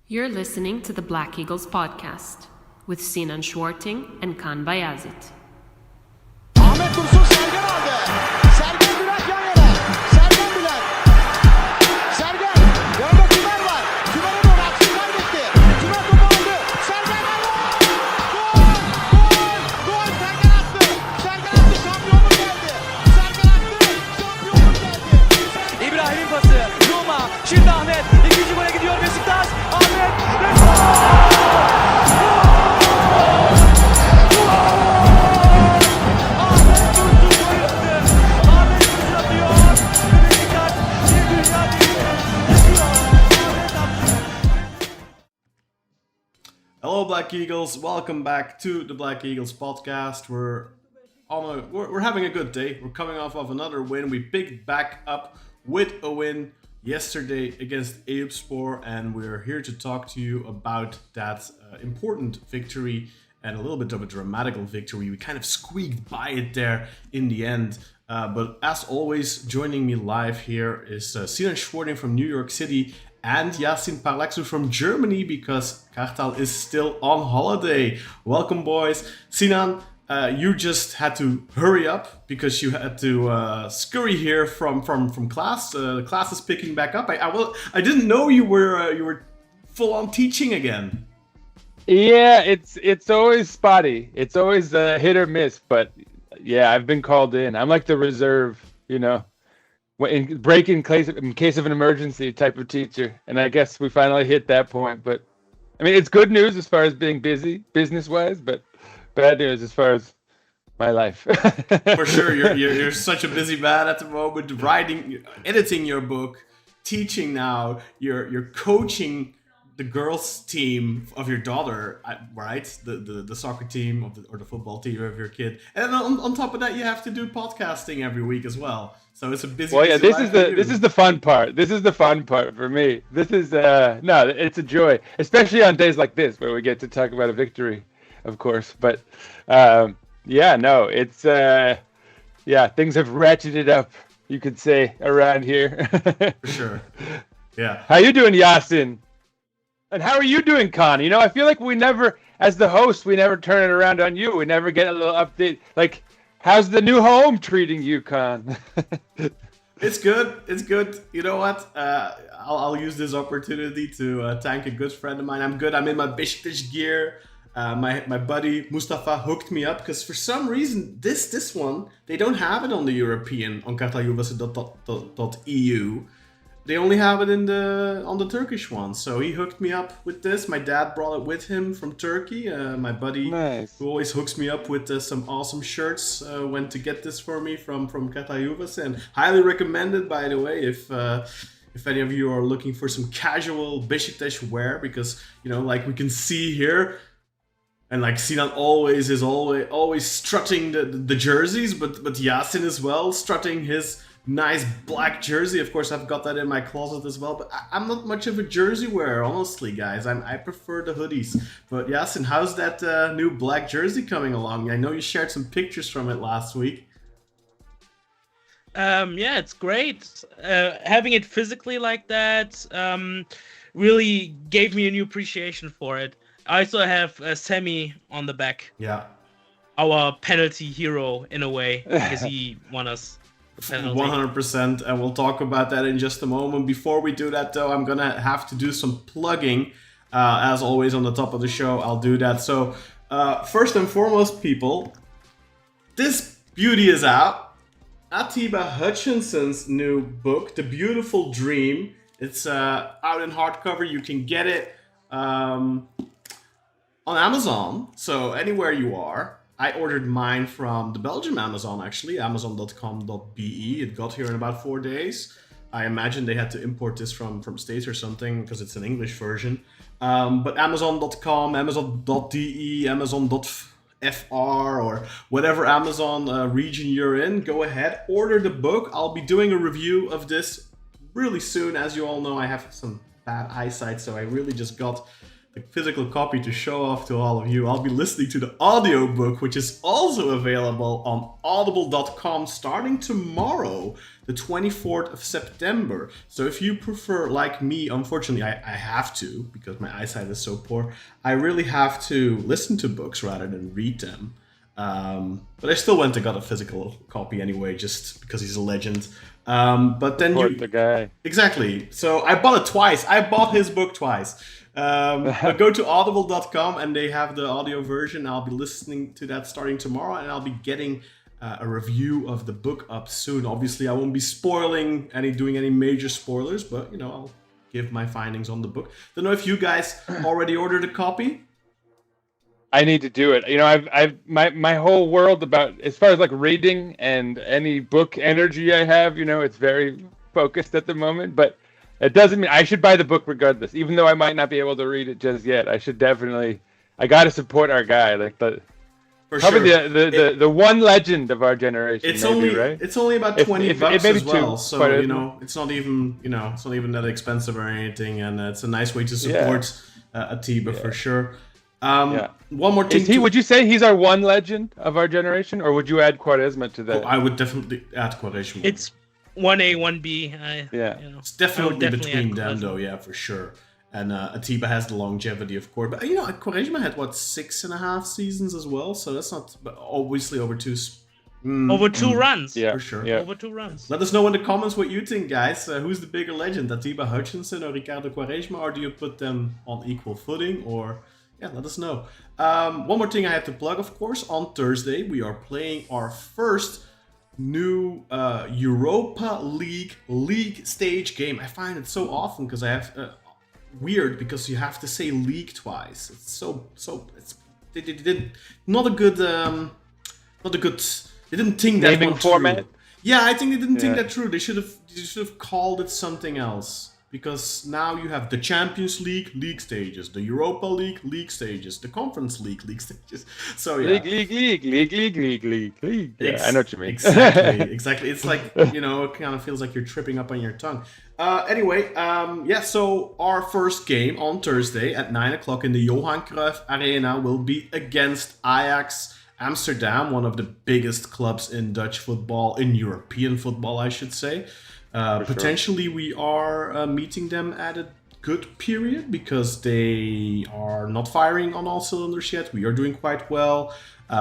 You're listening to the Black Eagles podcast with Sinan Schwarting and Kaan Bayazit. Ahmet Dursun Sergen aldı. Sergen Bülent yan yana. Sergen Bülent. Sergen. Yanında Tümer var. Tümer'e doğru aksın kaybetti. Tümer topu aldı. Sergen aldı. Gol! Gol! Gol! Sergen attı. Sergen attı. Şampiyonluk geldi. Sergen attı. Şampiyonluk geldi. İbrahim'in pası. Roma. Şimdi Ahmet. İkinci gole gidiyor Beşiktaş. Ahmet. Ve Hello, Black Eagles. Welcome back to the Black Eagles podcast. We're having a good day. We're coming off of another win. We picked back up with a win yesterday against Eyüpspor, and we're here to talk to you about that important victory and a little bit of a dramatical victory. We kind of squeaked by it there in the end. But as always, joining me live here is Sinan Schwarting from New York City and Yasin Parlaksu from Germany, because Kartal is still on holiday. Welcome, boys. Sinan, you just had to hurry up because you had to scurry here from class. The class is picking back up. I didn't know you were full on teaching again. Yeah, it's always spotty. It's always hit or miss. But yeah, I've been called in. I'm like the reserve, in case of an emergency type of teacher. And I guess we finally hit that point. But I mean, it's good news as far as being busy business-wise, but bad news as far as my life. For sure, you're such a busy man at the moment. Writing, editing your book, teaching now. You're coaching the girls' team of your daughter, right? The soccer team or the football team of your kid, and on top of that, you have to do podcasting every week as well. So it's a busy. Well, yeah, busy this is the fun part. This is the fun part for me. This is it's a joy, especially on days like this where we get to talk about a victory, of course. But it's things have ratcheted up, you could say, around here. For sure. Yeah. How you doing, Yasin? And how are you doing, Kaan? I feel like we never, as the host, we never turn it around on you. We never get a little update. Like, how's the new home treating you, Kaan? It's good. It's good. You know what? I'll use this opportunity to thank a good friend of mine. I'm good. I'm in my Beşiktaş gear. My buddy Mustafa hooked me up because for some reason this one they don't have it on the European on kartalyuvası.eu. They only have it on the Turkish one. So he hooked me up with this. My dad brought it with him from Turkey. My buddy, nice, who always hooks me up with some awesome shirts, went to get this for me from Kartalyuvası, and highly recommended, by the way, if any of you are looking for some casual Beşiktaş wear, because like we can see here. And like Sinan is always strutting the jerseys, but Yasin as well, strutting his nice black jersey. Of course, I've got that in my closet as well, but I'm not much of a jersey wearer, honestly, guys. I prefer the hoodies. But Yasin, how's that new black jersey coming along? I know you shared some pictures from it last week. Yeah, it's great. Having it physically like that really gave me a new appreciation for it. I also have Semi on the back. Yeah. Our penalty hero, in a way, because he won us the penalty. 100%, and we'll talk about that in just a moment. Before we do that, though, I'm going to have to do some plugging. As always, on the top of the show, I'll do that. So, first and foremost, people, this beauty is out. Atiba Hutchinson's new book, The Beautiful Dream. It's out in hardcover. You can get it on Amazon, so anywhere you are. I ordered mine from the Belgian Amazon, actually, amazon.com.be. It got here in about 4 days. I imagine they had to import this from States or something because it's an English version. But amazon.com, amazon.de, amazon.fr, or whatever Amazon region you're in, go ahead, order the book. I'll be doing a review of this really soon. As you all know, I have some bad eyesight, so I really just got the physical copy to show off to all of you. I'll be listening to the audiobook, which is also available on audible.com starting tomorrow, the 24th of September. So if you prefer, like me, unfortunately, I have to, because my eyesight is so poor, I really have to listen to books rather than read them. But I still went and got a physical copy anyway, just because he's a legend. But then Support the guy. Exactly. So I bought it twice. I bought his book twice. But go to audible.com and they have the audio version. I'll be listening to that starting tomorrow, and I'll be getting a review of the book up soon. Obviously, I won't be doing any major spoilers, but I'll give my findings on the book. Don't know if you guys already ordered a copy. I need to do it. I've my whole world about, as far as like reading and any book energy I have, it's very focused at the moment, but it doesn't mean I should buy the book regardless, even though I might not be able to read it just yet. I should definitely, I got to support our guy. Like probably sure. the one legend of our generation. It's maybe, only right? It's only about $20 as well. So it's not even that expensive or anything, and it's a nice way to support Atiba for sure. One more thing. Would you say he's our one legend of our generation, or would you add Quaresma to that? Oh, I would definitely add Quaresma. It's 1A, 1B. It's definitely between them, though. Yeah, for sure. And Atiba has the longevity, of course. But Quaresma had 6.5 seasons as well, so that's not obviously over two. Over two runs. Yeah, for sure. Yeah. Over 2 runs. Let us know in the comments what you think, guys. Who's the bigger legend, Atiba Hutchinson or Ricardo Quaresma, or do you put them on equal footing? Or let us know. One more thing I have to plug, of course. On Thursday, we are playing our first new Europa League stage game. I find it so often because I have weird because you have to say league twice. It's so it's they did not a good they didn't think that naming one format. Through. Yeah, I think they didn't think that through. They should have called it something else. Because now you have the Champions League stages, the Europa League stages, the Conference League stages. So yeah. League. Yeah, I know what you mean. Exactly. It's like, it kind of feels like you're tripping up on your tongue. So our first game on Thursday at 9:00 in the Johan Cruyff Arena will be against Ajax Amsterdam, one of the biggest clubs in Dutch football, in European football, I should say. Potentially, we are meeting them at a good period because they are not firing on all cylinders yet. We are doing quite well.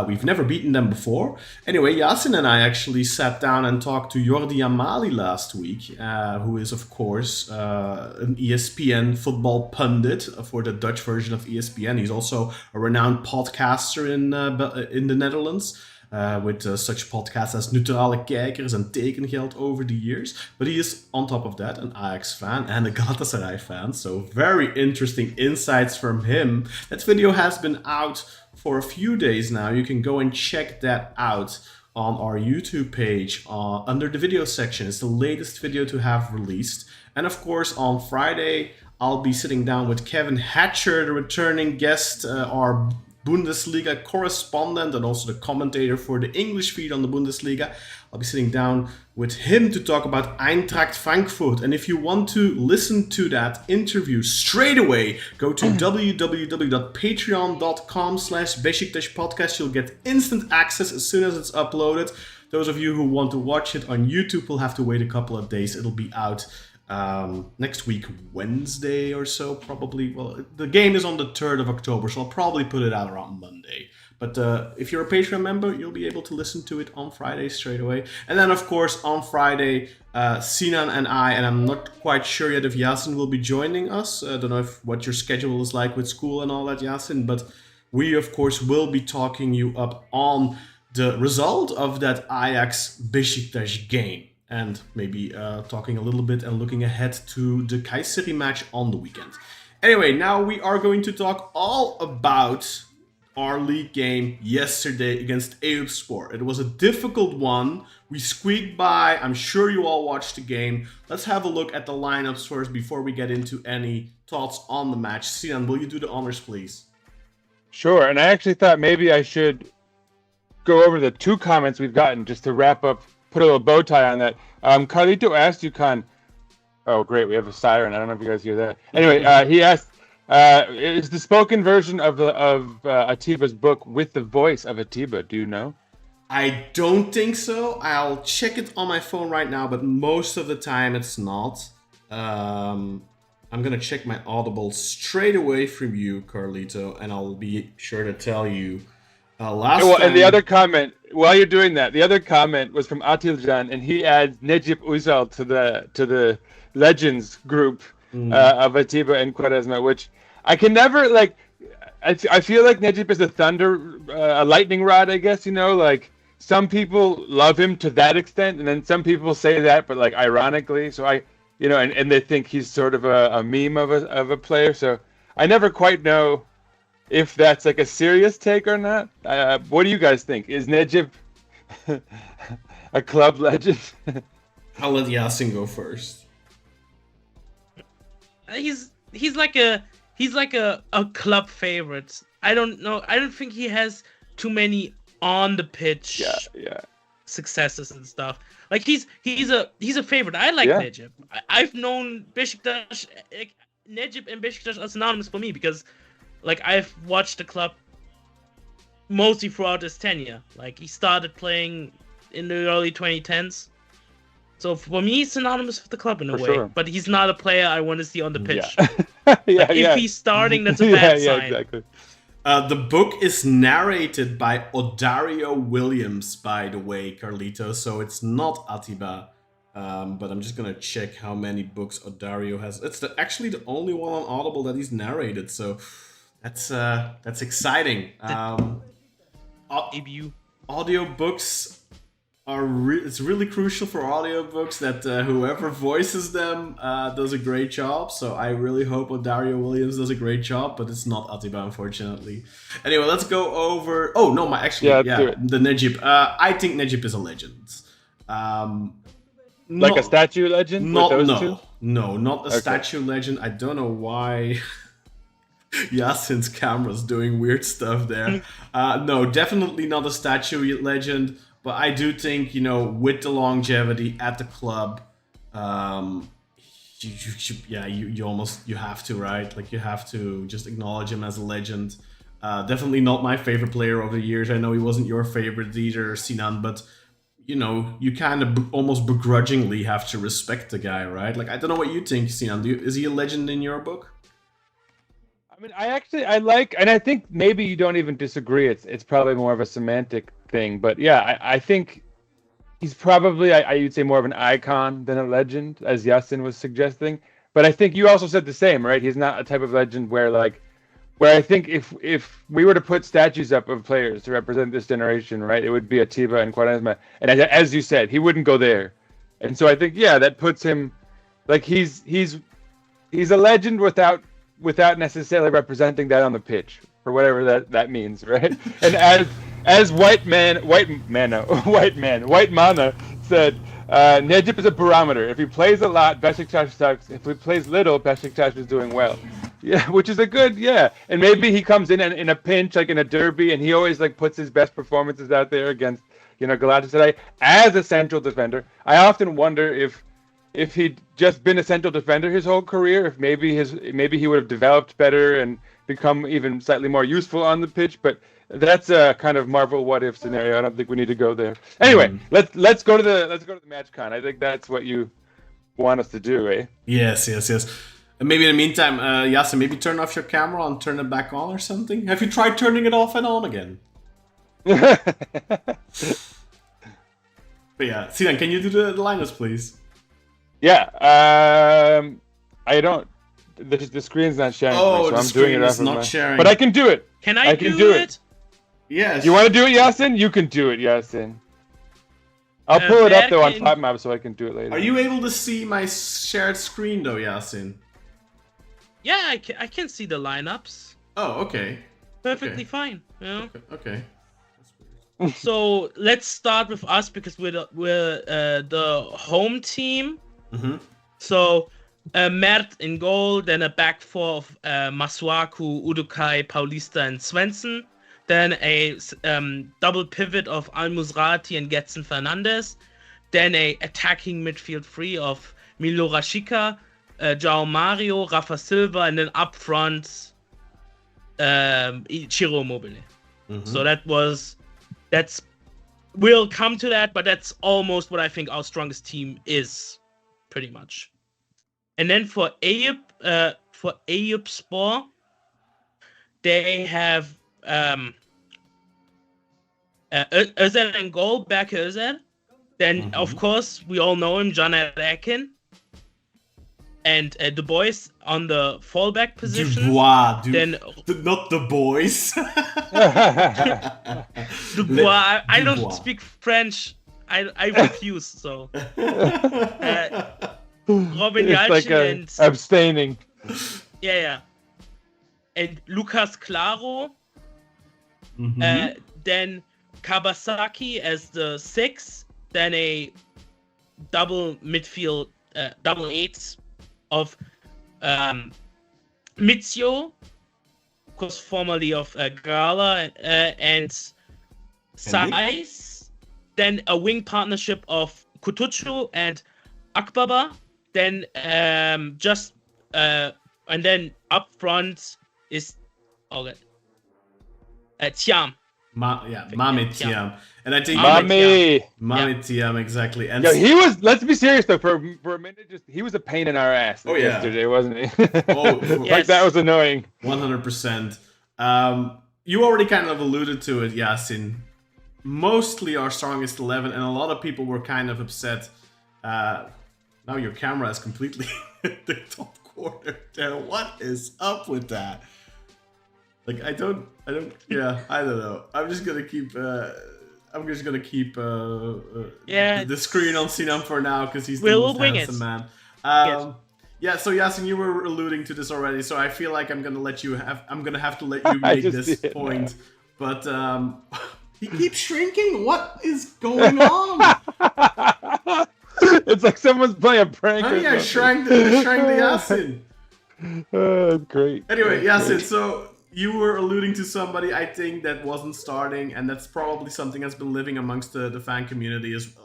We've never beaten them before. Anyway, Yasin and I actually sat down and talked to Jordi Amali last week, who is, of course, an ESPN football pundit for the Dutch version of ESPN. He's also a renowned podcaster in the Netherlands. With such podcasts as Neutrale Kijkers and Tekengeld over the years. But he is, on top of that, an Ajax fan and a Galatasaray fan. So very interesting insights from him. That video has been out for a few days now. You can go and check that out on our YouTube page under the video section. It's the latest video to have released. And of course, on Friday, I'll be sitting down with Kevin Hatcher, the returning guest, our Bundesliga correspondent and also the commentator for the English feed on the Bundesliga. I'll be sitting down with him to talk about Eintracht Frankfurt. And if you want to listen to that interview straight away, go to www.patreon.com/Beşiktaş podcast. You'll get instant access as soon as it's uploaded. Those of you who want to watch it on YouTube will have to wait a couple of days. It'll be out next week, Wednesday or so, probably. Well, the game is on the 3rd of October, so I'll probably put it out around Monday. But if you're a Patreon member, you'll be able to listen to it on Friday straight away. And then, of course, on Friday, Sinan and I'm not quite sure yet if Yasin will be joining us. I don't know what your schedule is like with school and all that, Yasin. But we, of course, will be talking you up on the result of that Ajax Beşiktaş game. And maybe talking a little bit and looking ahead to the Kayseri match on the weekend. Anyway, now we are going to talk all about our league game yesterday against Eyüpspor. It was a difficult one. We squeaked by. I'm sure you all watched the game. Let's have a look at the lineups first before we get into any thoughts on the match. Sinan, will you do the honors, please? Sure, and I actually thought maybe I should go over the 2 comments we've gotten just to wrap up, put a little bow tie on that. Carlito asked you, Khan. Oh, great, we have a siren. I don't know if you guys hear that. Anyway, he asked, It's the spoken version of Atiba's book with the voice of Atiba. Do you know? I don't think so. I'll check it on my phone right now, but most of the time it's not. I'm gonna check my Audible straight away from you, Carlito, and I'll be sure to tell you. And the other comment, while you're doing that, the other comment was from Atiljan, and he adds Necip Uysal to the Legends group of Atiba and Quaresma, which I can never like. I feel like Necip is a lightning rod, I guess. Like some people love him to that extent, and then some people say that, but like ironically. So and they think he's sort of a meme of a player. So I never quite know if that's like a serious take or not. What do you guys think? Is Necip a club legend? I'll let Yasin go first. He's like a club favorite. I don't know. I don't think he has too many on the pitch successes and stuff. Like he's a favorite. I like Necip. I've known Beşiktaş. Necip and Beşiktaş are synonymous for me because like I've watched the club mostly throughout his tenure. Like he started playing in the early 2010s. So for me, he's synonymous with the club in a way. Sure. But he's not a player I want to see on the pitch. If he's starting, that's a bad sign. Yeah, exactly. The book is narrated by Odario Williams, by the way, Carlito. So it's not Atiba. But I'm just gonna check how many books Odario has. It's actually the only one on Audible that he's narrated. So that's exciting. Audiobooks it's really crucial for audiobooks that whoever voices them does a great job. So I really hope Odario Williams does a great job, but it's not Atiba, unfortunately. Anyway, let's go over. Oh no, the Necip. I think Necip is a legend. Like a statue legend? Not a statue legend. I don't know why. Yasin's camera's doing weird stuff there. No, definitely not a statue legend. But I do think, with the longevity at the club, you have to, right? Like you have to just acknowledge him as a legend. Definitely not my favorite player over the years. I know he wasn't your favorite either, Sinan, but you kind of almost begrudgingly have to respect the guy, right? Like I don't know what you think, Sinan. Is he a legend in your book? I mean, I like, and I think maybe you don't even disagree. It's probably more of a semantic thing, but yeah, I think he's probably I would say more of an icon than a legend, as Yasin was suggesting. But I think you also said the same, right? He's not a type of legend where I think if we were to put statues up of players to represent this generation, right, it would be Atiba and Quaresma, and as you said, he wouldn't go there. And so I think that puts him like he's a legend without necessarily representing that on the pitch, for whatever that means, right? And as White Mana said, Necip is a barometer. If he plays a lot, Beşiktaş sucks. If he plays little, Beşiktaş is doing well. Yeah, which is a good, And maybe he comes in a pinch, like in a derby, and he always like puts his best performances out there against, Galatasaray as a central defender. I often wonder if he'd just been a central defender his whole career, if maybe he would have developed better and become even slightly more useful on the pitch. But that's a kind of Marvel what if scenario. I don't think we need to go there. Anyway, let's go to the match con. I think that's what you want us to do, eh? Yes. And maybe in the meantime, Yasin, maybe turn off your camera and turn it back on or something. Have you tried turning it off and on again? But yeah, Sinan, can you do the lineups, please? Yeah, I don't. The screen's not sharing. Oh, so the I'm screen doing it is not sharing. But I can do it. Can I do it? Yes. You want to do it, Yasin? You can do it, Yasin. I'll pull it up though on PopMap so I can do it later. Are you able to see my shared screen though, Yasin? Yeah, I can see the lineups. Oh, okay. Perfectly fine. Okay. So let's start with us because we're the home team. Mm-hmm. So Mert in goal, then a back four of Masuaku, Udukai, Paulista, and Svensson. Then a double pivot of Al-Musrati and Getson Fernandez. Then a attacking midfield three of Milot Rashica, João Mario, Rafa Silva, and then up front, Ciro Immobile. So we'll come to that, but that's almost what I think our strongest team is, pretty much. And then for Eyüpspor, they have Özel and goal, back Özel. Then, of course, we all know him, Caner Erkin. And Du Bois on the fallback position. Dubois, Then not the boys. Dubois. I don't speak French. I refuse. So Robin It's like Yalcin and abstaining. yeah, and Lucas Claro. Then Kabasaki as the 6. Then a double midfield, double 8s of Mizio, of course, formerly of Gala, and Saiz. Then a wing partnership of Kutucu and Akbaba. Then and then up front is Thiam. Mame Thiam. And I think Mame Thiam, exactly. And Yo, he was. Let's be serious though. For a minute, he was a pain in our ass yesterday, wasn't he? Like that was annoying. 100%. You already kind of alluded to it, Yasin. Mostly our strongest 11, and a lot of people were kind of upset. Now your camera is completely at the top corner there. What is up with that? Like I don't know. I'm just gonna keep the screen on Sinan for now because he's the most handsome man. Yeah, so Yasin, you were alluding to this already, so I feel like I'm gonna have to let you make this point. But he keeps shrinking. What is going on? It's like someone's playing a prank. Honey, I shrank the Yasin. That's great. Anyway, Yasin, so you were alluding to somebody I think that wasn't starting, and that's probably something that's been living amongst the fan community as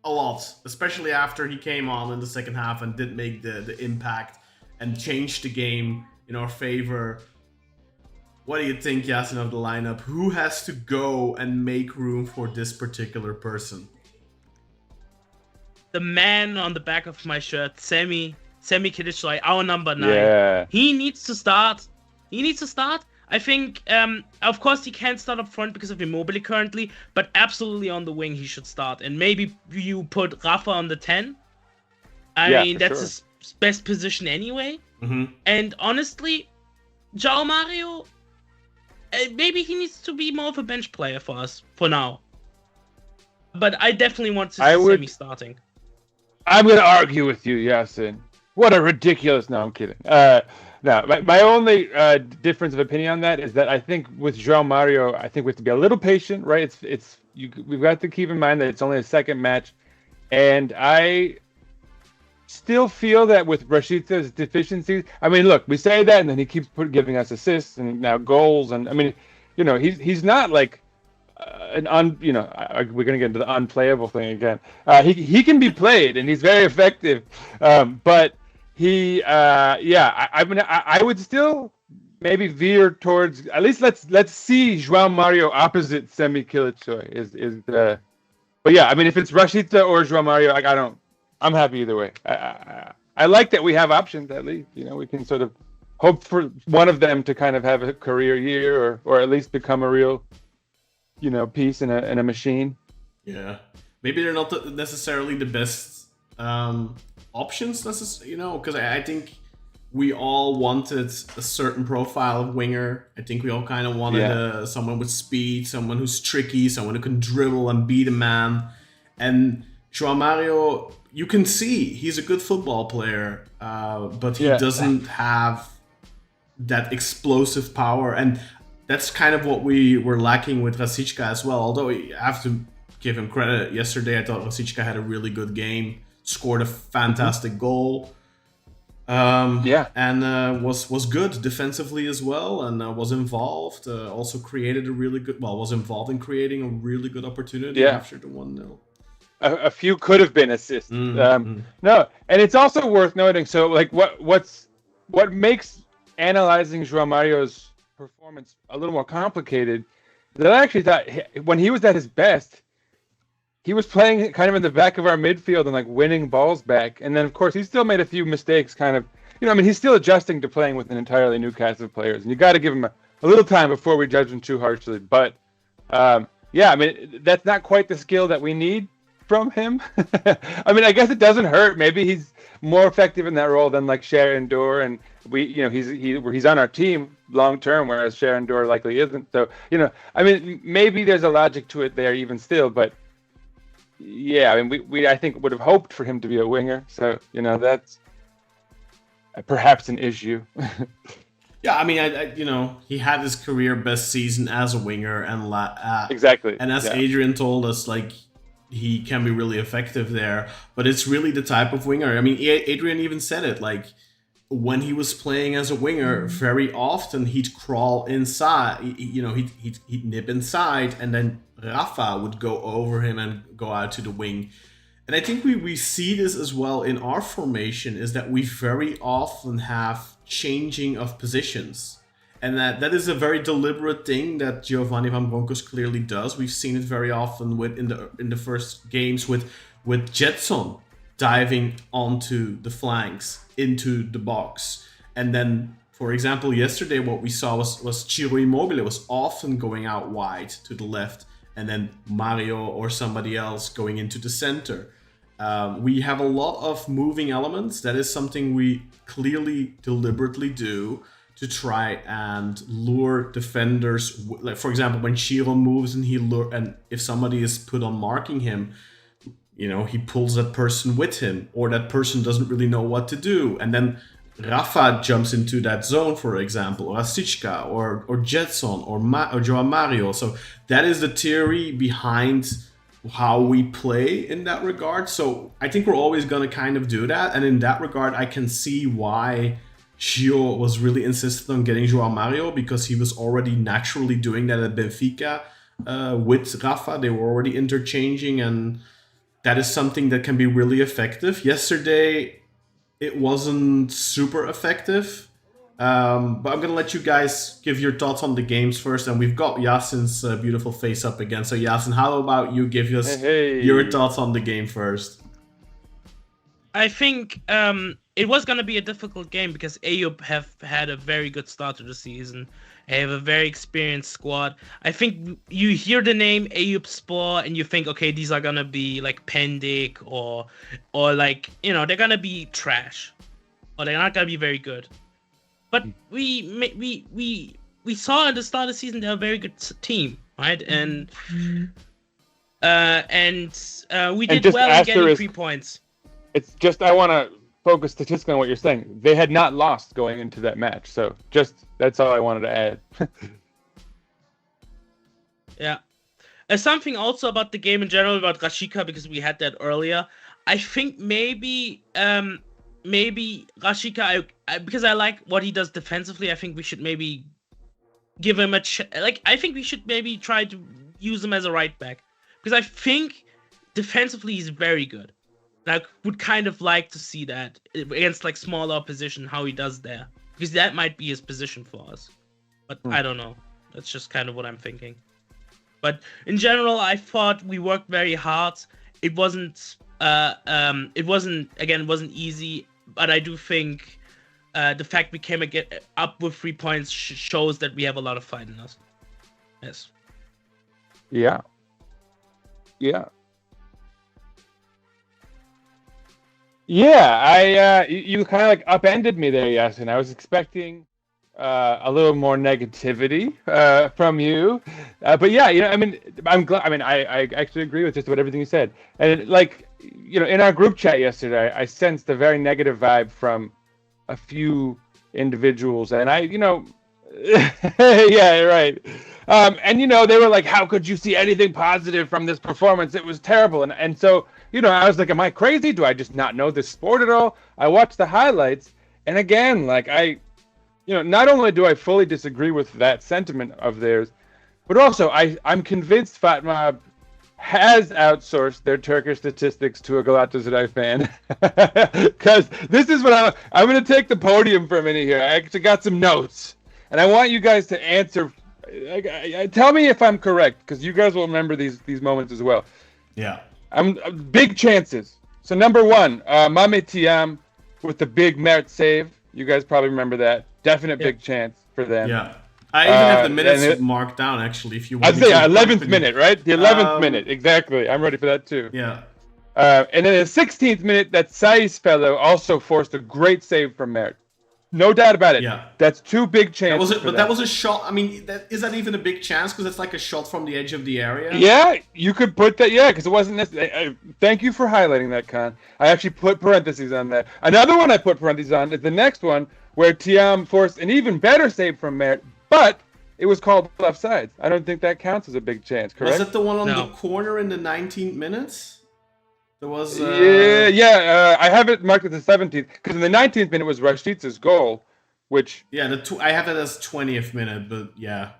a lot, especially after he came on in the second half and did make the impact and changed the game in our favor. What do you think, Yasin, of the lineup? Who has to go and make room for this particular person? The man on the back of my shirt, Semi Kılıçdaroğlu, our number 9. Yeah. He needs to start. I think, of course, he can't start up front because of Immobile currently, but absolutely on the wing he should start. And maybe you put Rafa on the 10. I mean, that's his best position anyway. And honestly, João Mario, maybe he needs to be more of a bench player for us for now. But I definitely want to see Semi starting. I'm going to argue with you, Yasin. What a ridiculous... No, I'm kidding. No, my only difference of opinion on that is that I think with João Mario, I think we have to be a little patient, right? We've got to keep in mind that it's only a second match, and I still feel that with Rashica's deficiencies. I mean, look, we say that, and then he keeps giving us assists and now goals, and I mean, he's not like we're gonna get into the unplayable thing again. He can be played, and he's very effective, but. I would still maybe veer towards at least let's see João Mario opposite Semi Kılıçdaroğlu but yeah, I mean if it's Rashica or João Mario, I'm happy either way. I like that we have options at least. We can sort of hope for one of them to kind of have a career year or at least become a real piece in a machine. Yeah, maybe they're not necessarily the best options, because I think we all wanted a certain profile of winger. I think we all kind of wanted someone with speed, someone who's tricky, someone who can dribble and beat a man. And João Mario, you can see he's a good football player, but he doesn't have that explosive power. And that's kind of what we were lacking with Rashica as well. Although I have to give him credit. Yesterday, I thought Rashica had a really good game. Scored a fantastic goal, and was good defensively as well, and was involved. Also created was involved in creating a really good opportunity after the 1-0. a few could have been assists. Mm-hmm. No, and it's also worth noting. So, like, what makes analyzing João Mario's performance a little more complicated? That I actually thought when he was at his best, he was playing kind of in the back of our midfield and like winning balls back. And then, of course, he still made a few mistakes. Kind of, he's still adjusting to playing with an entirely new cast of players, and you got to give him a little time before we judge him too harshly. But that's not quite the skill that we need from him. I guess it doesn't hurt. Maybe he's more effective in that role than like Sharon Door, and he's on our team long term, whereas Sharon Door likely isn't. So maybe there's a logic to it there even still, but yeah, we I think would have hoped for him to be a winger. So that's perhaps an issue. Yeah, he had his career best season as a winger, and exactly. And as Adrian told us, like, he can be really effective there. But it's really the type of winger. I mean, Adrian even said it, like, when he was playing as a winger, very often he'd crawl inside. He'd nip inside, and then Rafa would go over him and go out to the wing. And I think we see this as well in our formation, is that we very often have changing of positions. And that is a very deliberate thing that Giovanni Van Bronckhorst clearly does. We've seen it very often in the first games with Jetson diving onto the flanks, into the box. And then, for example, yesterday what we saw was Ciro Immobile was often going out wide to the left, and then Mario or somebody else going into the center. We have a lot of moving elements. That is something we clearly, deliberately do to try and lure defenders. Like, for example, when Ciro moves and if somebody is put on marking him, he pulls that person with him, or that person doesn't really know what to do. And then Rafa jumps into that zone, for example, or Rashica, or Jetson, or João Mario. So that is the theory behind how we play in that regard. So I think we're always going to kind of do that. And in that regard, I can see why Gio was really insistent on getting João Mario, because he was already naturally doing that at Benfica with Rafa. They were already interchanging, and that is something that can be really effective. Yesterday, it wasn't super effective. But I'm going to let you guys give your thoughts on the games first. And we've got Yasin's beautiful face up again. So Yasin, how about you give us your thoughts on the game first? I think it was going to be a difficult game because Eyüp have had a very good start to the season. They have a very experienced squad. I think you hear the name Eyüpspor and you think, okay, these are going to be like Pendik or like, they're going to be trash. Or they're not going to be very good. But we saw at the start of the season they're a very good team, right? And we did well in getting 3 points. It's just, I want to focus statistically on what you're saying. They had not lost going into that match, so that's all I wanted to add. Yeah. Something also about the game in general, about Rashica, because we had that earlier. I think maybe Rashica, because I like what he does defensively, I think we should maybe give him I think we should maybe try to use him as a right back, because I think defensively he's very good. And I would kind of like to see that against like smaller opposition, how he does there, because that might be his position for us. But I don't know. That's just kind of what I'm thinking. But in general, I thought we worked very hard. It wasn't easy. But I do think the fact we came up with 3 points shows that we have a lot of fight in us. Yes. Yeah. Yeah. Yeah, you kind of like upended me there, Yasin. I was expecting a little more negativity from you, but yeah, I'm glad. I actually agree with just about everything you said, and in our group chat yesterday, I sensed a very negative vibe from a few individuals, and yeah, right. And they were like, "How could you see anything positive from this performance? It was terrible." And so, I was like, "Am I crazy? Do I just not know this sport at all?" I watched the highlights, and again, not only do I fully disagree with that sentiment of theirs, but also I'm convinced Fatma has outsourced their Turkish statistics to a Galatasaray fan. Because this is what I'm going to take the podium for a minute here. I actually got some notes, and I want you guys to answer. Tell me if I'm correct, because you guys will remember these moments as well. Yeah. Big chances. So number one, Mame Tiam with the big Mert save. You guys probably remember that. Definite big chance for them. Yeah. I even have the minutes marked down, actually, if you want. I'd say 11th minute, right? The 11th minute, exactly. I'm ready for that, too. Yeah. And then the 16th minute, that Saiz fellow also forced a great save from Mert. No doubt about it. Yeah. That's two big chances. That was a shot. I mean, is that even a big chance? Because it's like a shot from the edge of the area. Yeah, you could put that. Yeah, because it wasn't necessary. Thank you for highlighting that, Khan. I actually put parentheses on that. Another one I put parentheses on is the next one, where Tiam forced an even better save from Mert, but it was called offsides. I don't think that counts as a big chance, correct? Was it the one on the corner in the 19th minutes? There was. I have it marked as the 17th because in the 19th minute was Rashica's goal, which. Yeah, I have it as 20th minute, but yeah.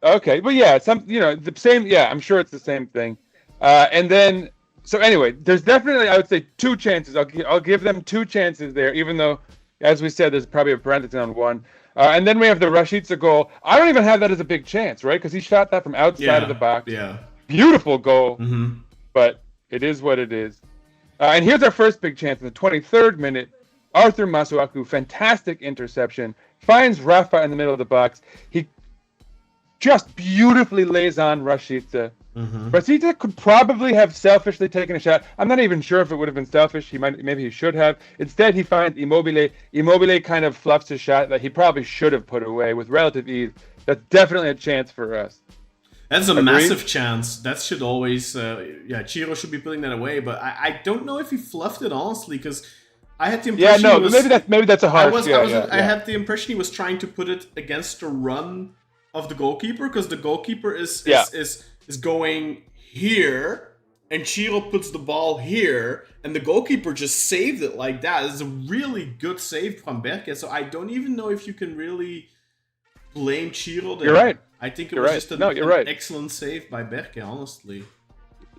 Okay, but yeah, the same. Yeah, I'm sure it's the same thing. And then, so anyway, there's definitely, I would say, two chances. I'll give them two chances there, even though, as we said, there's probably a parenthesis on one. And then we have the Rashica goal. I don't even have that as a big chance, right? Because he shot that from outside of the box. Yeah. Beautiful goal. Mm-hmm. But it is what it is. And here's our first big chance in the 23rd minute. Arthur Masuaku, fantastic interception, finds Rafa in the middle of the box. He just beautifully lays on Rashica. Mm-hmm. Rashica could probably have selfishly taken a shot. I'm not even sure if it would have been selfish. Maybe he should have. Instead, he finds Immobile. Immobile kind of fluffs his shot that he probably should have put away with relative ease. That's definitely a chance for us. That's a massive chance. That should always, Ciro should be putting that away. But I don't know if he fluffed it, honestly, because I had the impression. Yeah, no, maybe that's a harsh. I had the impression he was trying to put it against the run of the goalkeeper, because the goalkeeper is going here, and Ciro puts the ball here, and the goalkeeper just saved it like that. It's a really good save from Berke. So I don't even know if you can really blame Ciro there. You're right. I think it was just an excellent save by Berke, honestly.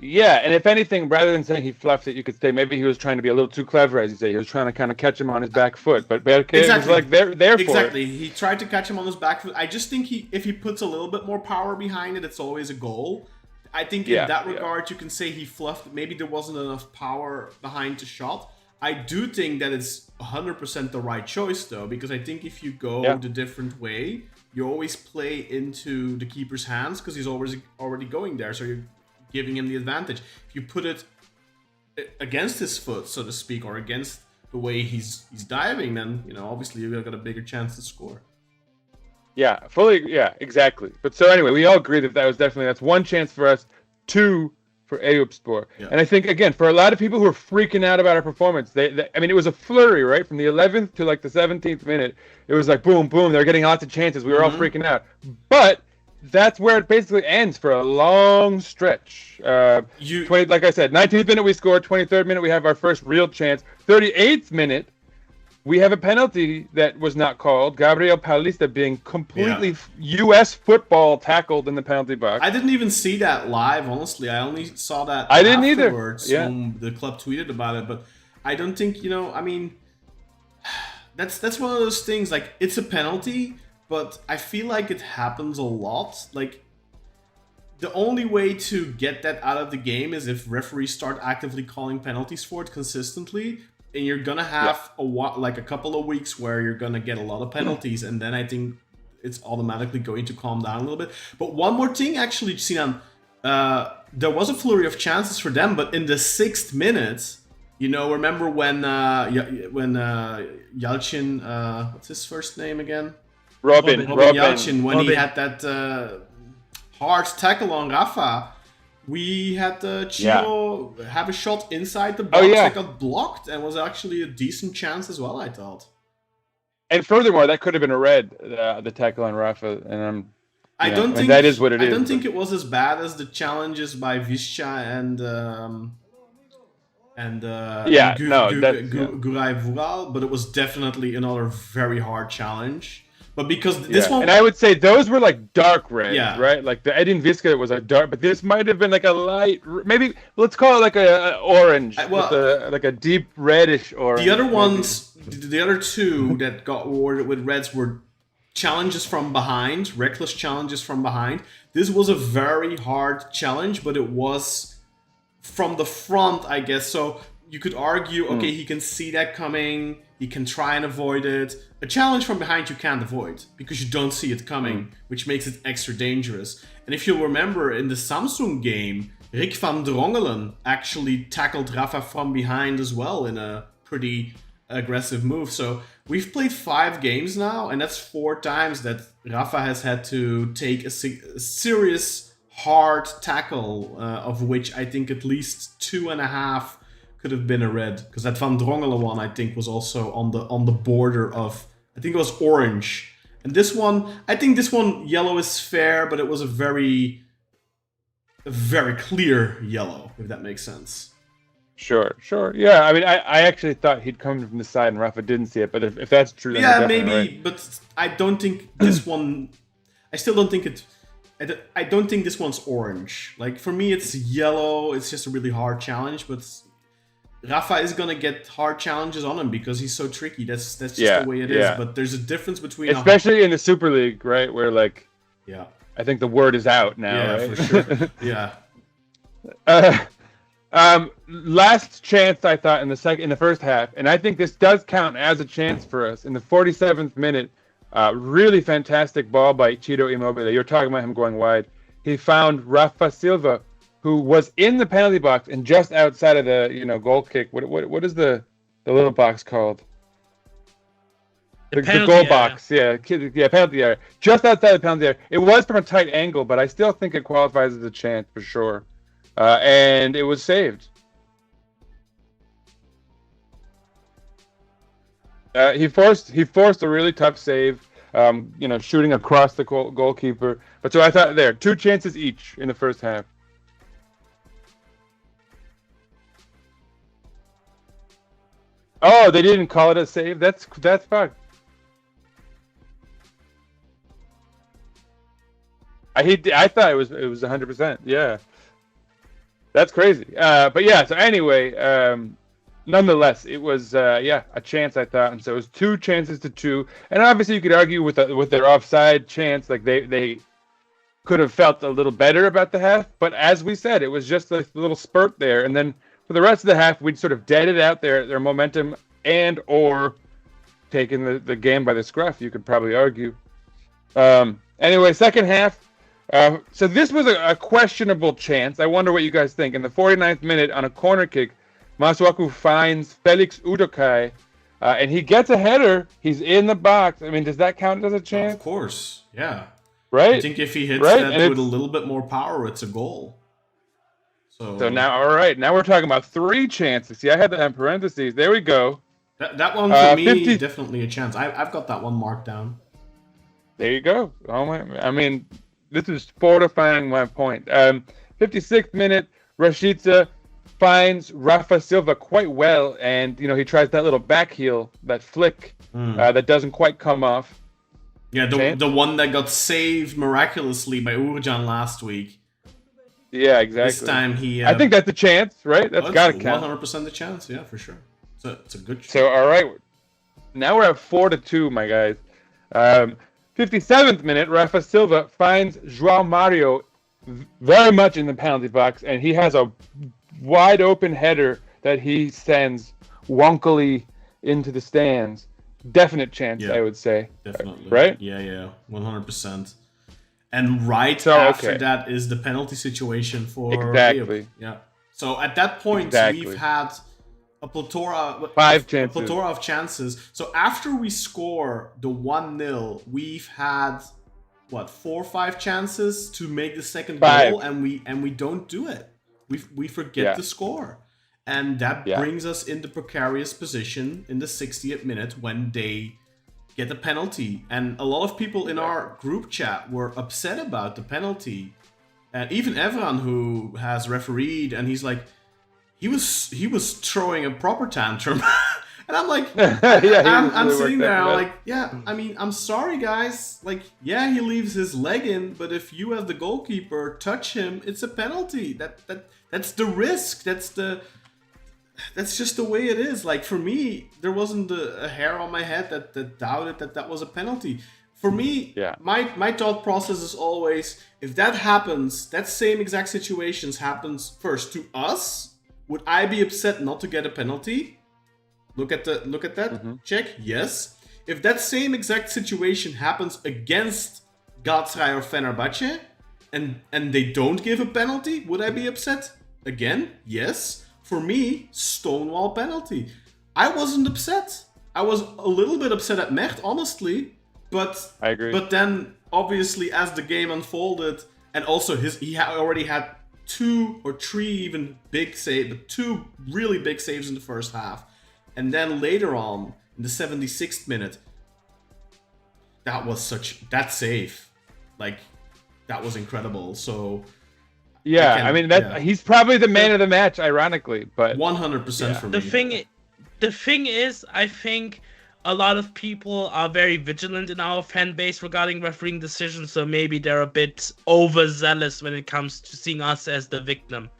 Yeah, and if anything, rather than saying he fluffed it, you could say maybe he was trying to be a little too clever, as you say. He was trying to kind of catch him on his back foot. But Berke was like, there for it. Exactly. He tried to catch him on his back foot. I just think if he puts a little bit more power behind it, it's always a goal. I think in that regard, you can say he fluffed. Maybe there wasn't enough power behind the shot. I do think that it's 100% the right choice, though, because I think if you go the different way, you always play into the keeper's hands because he's already going there, so you're giving him the advantage. If you put it against his foot, so to speak, or against the way he's diving, then obviously you've got a bigger chance to score. Yeah, exactly. But so anyway, we all agree that's one chance for us, two for Eyüpspor. Yeah. And I think, again, for a lot of people who are freaking out about our performance, it was a flurry, right? From the 11th to like the 17th minute, it was like boom, boom, they're getting lots of chances. We were all freaking out. But that's where it basically ends for a long stretch. Like I said, 19th minute we scored, 23rd minute we have our first real chance, 38th minute we have a penalty that was not called. Gabriel Paulista being completely U.S. football tackled in the penalty box. I didn't even see that live, honestly. I only saw that afterwards when the club tweeted about it. But I don't think, that's one of those things. Like, it's a penalty, but I feel like it happens a lot. Like, the only way to get that out of the game is if referees start actively calling penalties for it consistently. And you're gonna have a couple of weeks where you're gonna get a lot of penalties, and then I think it's automatically going to calm down a little bit. But one more thing, actually, Sinan, there was a flurry of chances for them, but in the 6th minute, remember when Yalcin, what's his first name again? Robin Yalcin, when he had that hard tackle on Rafa. We had Ciro have a shot inside the box that got blocked, and was actually a decent chance as well, I thought. And furthermore, that could have been a red, the tackle on Rafa, and I don't think that is what it is. I don't think it was as bad as the challenges by Visca and Guray Vural, but it was definitely another very hard challenge. But because this one, and I would say those were like dark reds, Yeah. right? Like the Edin Visca was a dark, but this might have been like a light, maybe let's call it like a orange, like a deep reddish orange. the other ones, the other two that got awarded with reds were challenges from behind, reckless challenges from behind. This was a very hard challenge, but it was from the front, I guess. So you could argue, okay, he can see that coming, he can try and avoid it. A challenge from behind you can't avoid because you don't see it coming, which makes it extra dangerous. And if you'll remember, in the Samsung game, Rick van Drongelen actually tackled Rafa from behind as well in a pretty aggressive move. So we've played 5 games now, and that's 4 times that Rafa has had to take a serious hard tackle, of which I think at least 2.5 could have been a red, because that Van Drongelen one I think was also on the border of, I think it was orange. And this one, I think this one yellow is fair, but it was a very clear yellow, if that makes sense. Sure. Yeah, I mean, I actually thought he'd come from the side and Rafa didn't see it, but if that's true, then Yeah, you're maybe, definitely right. but I don't think this one. I still don't think it. I don't think this one's orange. Like for me, it's yellow. It's just a really hard challenge, but Rafa is gonna get hard challenges on him because he's so tricky. That's just the way it is. But there's a difference between, especially in the Super League, right? Where like, yeah, I think the word is out now. yeah, right? for sure, yeah. Last chance I thought in the first half, and I think this does count as a chance for us in the 47th minute. Really fantastic ball by Ciro Immobile. You're talking about him going wide. He found Rafa Silva, who was in the penalty box and just outside of the goal kick. What is the little box called? The goal area. box, penalty area, just outside the penalty area. It was from a tight angle, but I still think it qualifies as a chance for sure. And it was saved. He forced a really tough save, shooting across the goalkeeper. But so I thought there, 2 chances each in the first half. Oh, they didn't call it a save. That's fucked. I thought it was 100%. Yeah. That's crazy. But yeah, so anyway, nonetheless, it was a chance, I thought, and so it was 2 chances to 2. And obviously, you could argue with their offside chance, like they could have felt a little better about the half. But as we said, it was just a little spurt there, and then for the rest of the half, we'd sort of deaded out their momentum and or taken the game by the scruff. You could probably argue. Anyway, second half. So this was a questionable chance. I wonder what you guys think. In the 49th minute, on a corner kick, Masuaku finds Felix Udokai, and he gets a header. He's in the box. I mean, does that count as a chance? Of course, yeah. Right? I think if he hits that with a little bit more power, it's a goal. So now, all right. Now we're talking about 3 chances. See, I had that in parentheses. There we go. That one for me, definitely a chance. I've got that one marked down. There you go. I mean, this is fortifying my point. 56th minute, Rashica finds Rafa Silva quite well, and he tries that little back heel, that flick that doesn't quite come off. Yeah, the one that got saved miraculously by Urjan last week. Yeah, exactly. This time I think that's a chance, right? That's got to count. 100% a chance, yeah, for sure. It's a good chance. So, all right. Now we're at 4-2, my guys. 57th minute, Rafa Silva finds João Mario very much in the penalty box, and he has a wide open header that he sends wonkily into the stands. Definite chance, I would say. Definitely. Right? Yeah, 100%. And after that is the penalty situation for exactly. Yeah. So at that point, we've had a plethora of chances. So after we score the 1-0, we've had 4 or 5 chances to make the second goal, and we don't do it. We forget to score. And that brings us in the precarious position in the 60th minute when they get the penalty. And a lot of people in our group chat were upset about the penalty. And even Evran, who has refereed, and he's like, he was throwing a proper tantrum. And I'm like, Yeah, I'm really sitting worked there, up I'm for like, yeah, I mean, I'm sorry, guys. Like, yeah, he leaves his leg in, but if you as the goalkeeper touch him, it's a penalty. That's the risk. That's just the way it is. Like, for me, there wasn't a hair on my head that doubted that was a penalty. For me, Yeah. my thought process is always, if that happens, that same exact situations happens first to us, would I be upset not to get a penalty? Look at that. Mm-hmm. Check. Yes. If that same exact situation happens against Galatasaray or Fenerbahce, and they don't give a penalty, would I be upset? Again, yes. For me, stonewall penalty. I wasn't upset. I was a little bit upset at Mert, honestly, but I agree. But then, obviously, as the game unfolded, and also he already had 2 or 3 even big saves, but 2 really big saves in the first half. And then later on, in the 76th minute, that save, like, that was incredible. So Yeah, he's probably the man of the match, ironically, but 100% for me. The thing is, I think a lot of people are very vigilant in our fan base regarding refereeing decisions, so maybe they're a bit overzealous when it comes to seeing us as the victim.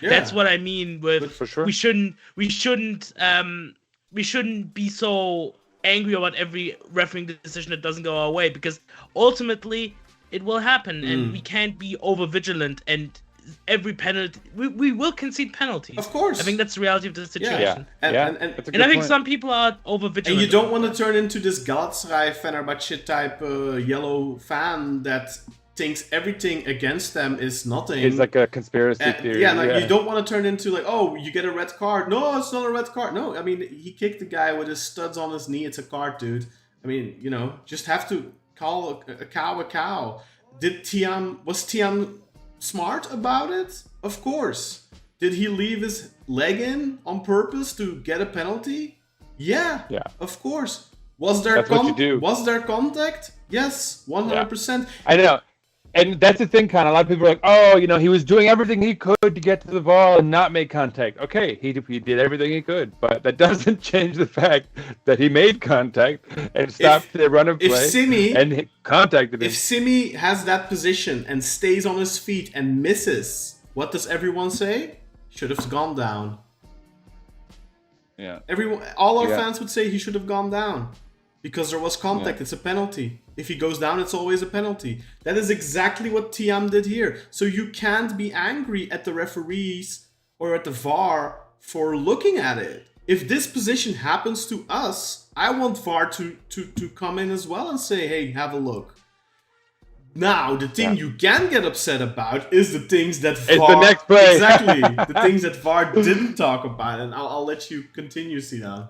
Yeah. That's what I mean with For sure. we shouldn't be so angry about every refereeing decision that doesn't go our way, because ultimately it will happen, and we can't be over vigilant, and every penalty we will concede penalties. Of course. I think that's the reality of the situation. Yeah. And That's a And good I think point. some people are over vigilant. you don't want to turn into this Galatasaray Fenerbahce type yellow fan that thinks everything against them is nothing. It's like a conspiracy theory. You don't want to turn into like, oh, you get a red card. No, it's not a red card. No, I mean, he kicked the guy with his studs on his knee. It's a card, dude. I mean, just have to call a cow a cow. Was Tiam smart about it? Of course. Did he leave his leg in on purpose to get a penalty? Yeah. Of course. Was there That's what you do. Was there contact? Yes, 100%. I know. And that's the thing, Con. A lot of people are like, oh, he was doing everything he could to get to the ball and not make contact. Okay, he did everything he could, but that doesn't change the fact that he made contact and stopped the run of play and contacted him. If Simi has that position and stays on his feet and misses, what does everyone say? Should have gone down. Yeah. All our fans would say he should have gone down. Because there was contact, it's a penalty. If he goes down, it's always a penalty. That is exactly what Tiam did here. So you can't be angry at the referees or at the VAR for looking at it. If this position happens to us, I want VAR to come in as well and say, hey, have a look. Now, the thing you can get upset about is the things that VAR... It's the next play. Exactly. The things that VAR didn't talk about. And I'll let you continue, Sinan.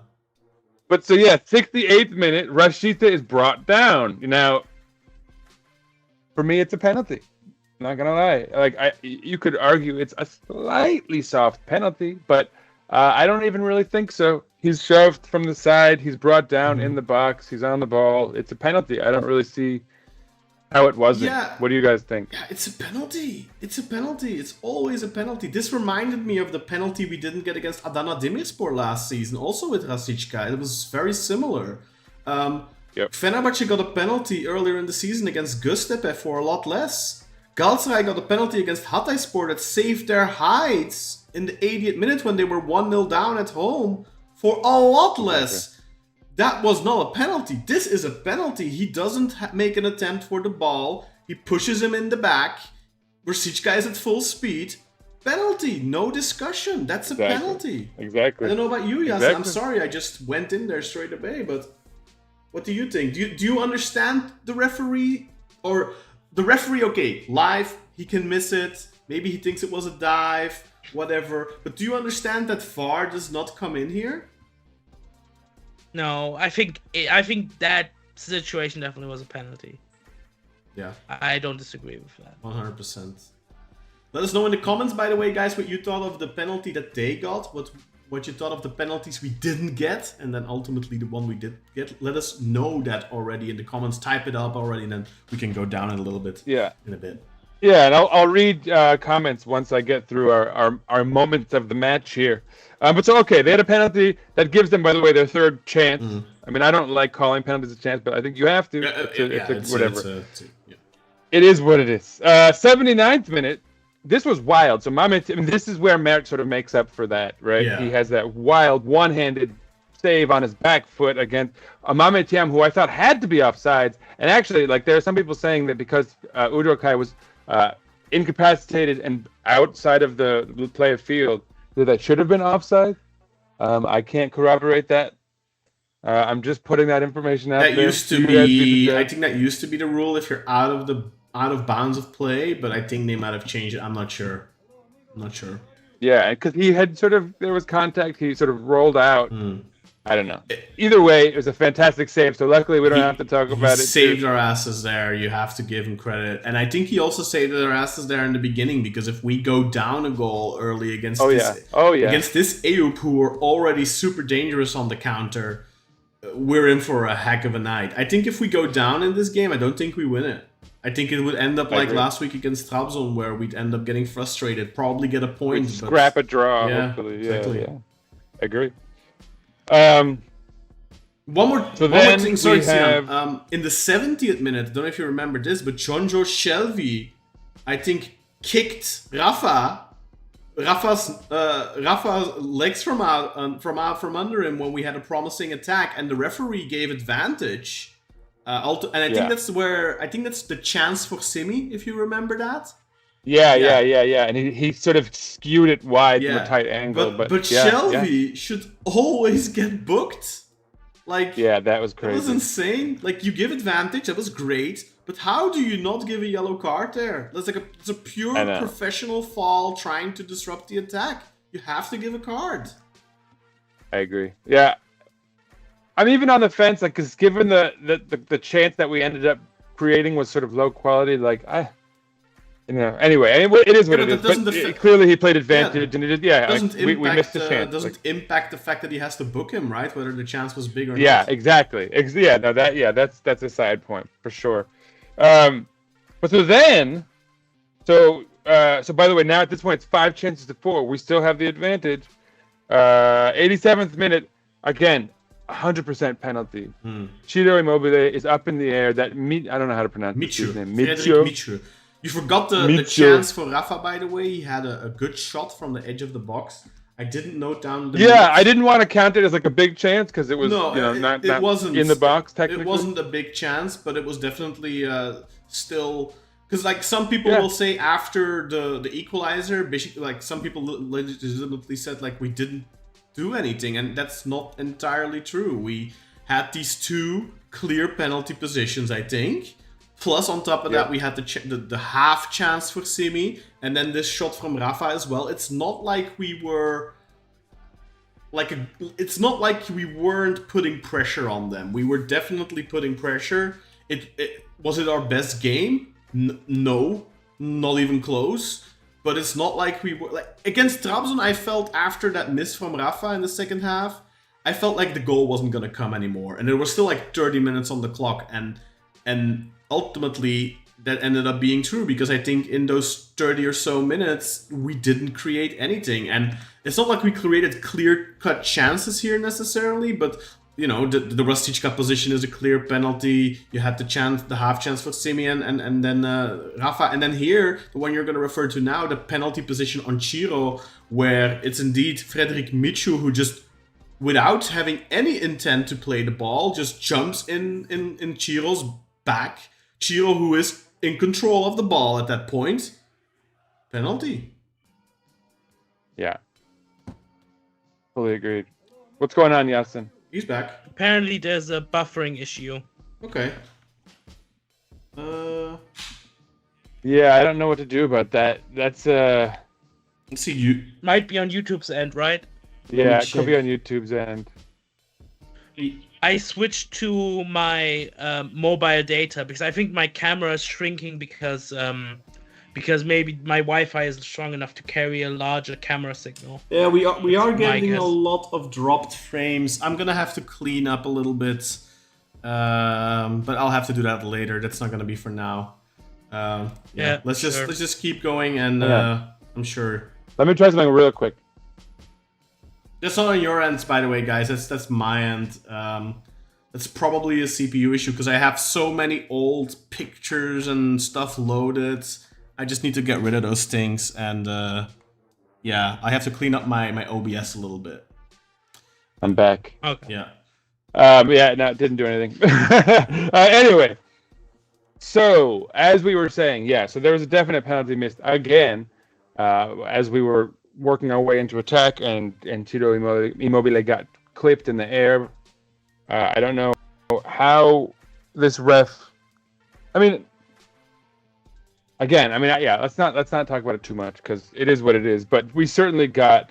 But 68th minute, Rashica is brought down. Now, for me, it's a penalty. I'm not gonna lie. Like you could argue it's a slightly soft penalty, but I don't even really think so. He's shoved from the side. He's brought down in the box. He's on the ball. It's a penalty. I don't really see how it wasn't. Yeah. What do you guys think? Yeah, it's a penalty. It's a penalty. It's always a penalty. This reminded me of the penalty we didn't get against Adana Demirspor last season, also with Rashica. It was very similar. Fenerbahce got a penalty earlier in the season against Göztepe for a lot less. Galatasaray got a penalty against Hatayspor that saved their hides in the 80th minute when they were 1-0 down at home for a lot less. That was not a penalty. This is a penalty. He doesn't make an attempt for the ball. He pushes him in the back. Rashica is at full speed. Penalty. No discussion. That's a penalty. Exactly. I don't know about you, Yas. Exactly. I'm sorry. I just went in there straight away. But what do you think? Do you understand the referee? Or the referee, okay, live, he can miss it. Maybe he thinks it was a dive. Whatever. But do you understand that VAR does not come in here? No, I think that situation definitely was a penalty. Yeah. I don't disagree with that. 100%. Let us know in the comments, by the way, guys, what you thought of the penalty that they got, what you thought of the penalties we didn't get, and then ultimately the one we did get. Let us know that already in the comments. Type it up already, and then we can go down in a little bit in a bit. Yeah, and I'll read comments once I get through our moments of the match here. But so, okay, they had a penalty that gives them, by the way, their third chance. I mean, I don't like calling penalties a chance, but I think you have to. Whatever. It is what it is. 79th minute. This was wild. So this is where Mert sort of makes up for that, right? Yeah. He has that wild one-handed save on his back foot against Mame Thiam, who I thought had to be offsides. And actually, like, there are some people saying that because Udrokai was incapacitated and outside of the play of field, that should have been offside. I can't corroborate that. I'm just putting that information out there. That used to be, I think that used to be the rule if you're out of bounds of play, but I think they might have changed it. I'm not sure. Yeah, because he had there was contact. He sort of rolled out. I don't know. Either way, it was a fantastic save. So luckily, we don't have to talk about it. Saved our asses there. You have to give him credit, and I think he also saved our asses there in the beginning because if we go down a goal early against against this Eyüp, who were already super dangerous on the counter, we're in for a heck of a night. I think if we go down in this game, I don't think we win it. I think it would end up like last week against Trabzon, where we'd end up getting frustrated, probably get a point, we'd scrap a draw. Yeah, hopefully. exactly. Yeah. I agree. One more thing. Sorry, in the 70th minute, I don't know if you remember this, but Jonjo Shelby, I think, kicked Rafa's legs from under him when we had a promising attack, and the referee gave advantage. And I think that's the chance for Simi, if you remember that. Yeah. And he sort of skewed it wide from a tight angle. But Shelby should always get booked. Like, that was crazy. That was insane. Like, you give advantage, that was great. But how do you not give a yellow card there? That's it's a pure professional foul trying to disrupt the attack. You have to give a card. I agree. Yeah. I'm even on the fence, like, because given the chance that we ended up creating was sort of low quality, like, anyway, it is what it is. But clearly he played advantage, and we missed the chance. Doesn't impact the fact that he has to book him, right? Whether the chance was big or not. Yeah, exactly. That's a side point for sure. But so by the way, now at this point it's 5 chances to 4. We still have the advantage. 87th minute, again, 100% penalty. Ciro Immobile is up in the air. I don't know how to pronounce his name. Micho. You forgot the chance for Rafa, by the way. He had a good shot from the edge of the box. I didn't note down the minutes. I didn't want to count it as like a big chance because it was not wasn't in the box technically. It wasn't a big chance, but it was definitely still... Because like some people will say after the equalizer, like some people legitimately said like we didn't do anything, and that's not entirely true. We had these 2 clear penalty positions, I think. Plus, on top of that, we had the half chance for Simi, and then this shot from Rafa as well. It's not like we were it's not like we weren't putting pressure on them. We were definitely putting pressure. Was it our best game? No, not even close. But it's not like we were against Trabzon. I felt after that miss from Rafa in the second half, I felt like the goal wasn't gonna come anymore, and there was still like 30 minutes on the clock, and ultimately that ended up being true because I think in those 30 or so minutes we didn't create anything, and it's not like we created clear-cut chances here necessarily, but the Rashica position is a clear penalty. You had the half chance for Simeon and then Rafa, and then here the one you're going to refer to now, the penalty position on Ciro, where it's indeed Frederic Michu who just, without having any intent to play the ball, just jumps in Ciro's back. Ciro, who is in control of the ball at that point. Penalty. Yeah. Fully agreed. What's going on, Yasin? He's back. Apparently there's a buffering issue. Okay. Yeah, I don't know what to do about that. That's Let's see, might be on YouTube's end, right? Yeah, it could be on YouTube's end. I switched to my mobile data because I think my camera is shrinking because maybe my Wi-Fi is strong enough to carry a larger camera signal. Yeah, we are getting a lot of dropped frames. I'm gonna have to clean up a little bit, but I'll have to do that later. That's not gonna be for now. Let's just keep going, and I'm sure. Let me try something real quick. That's not on your ends, by the way, guys. That's my end. That's probably a CPU issue because I have so many old pictures and stuff loaded. I just need to get rid of those things, and yeah, I have to clean up my OBS a little bit. I'm back. Okay. Yeah. No, it didn't do anything. Anyway, so as we were saying, so there was a definite penalty missed again as we were working our way into attack, and Ciro Immobile got clipped in the air. I don't know how this ref. Let's not talk about it too much because it is what it is. But we certainly got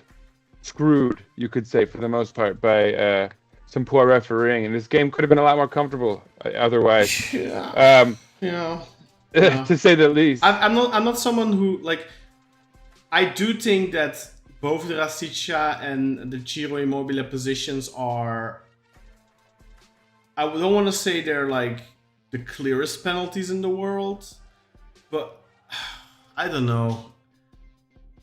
screwed, you could say, for the most part, by some poor refereeing, and this game could have been a lot more comfortable otherwise. To say the least. I'm not someone who like. I do think that both the Rashica and the Ciro Immobile positions are. I don't want to say they're like the clearest penalties in the world, but I don't know.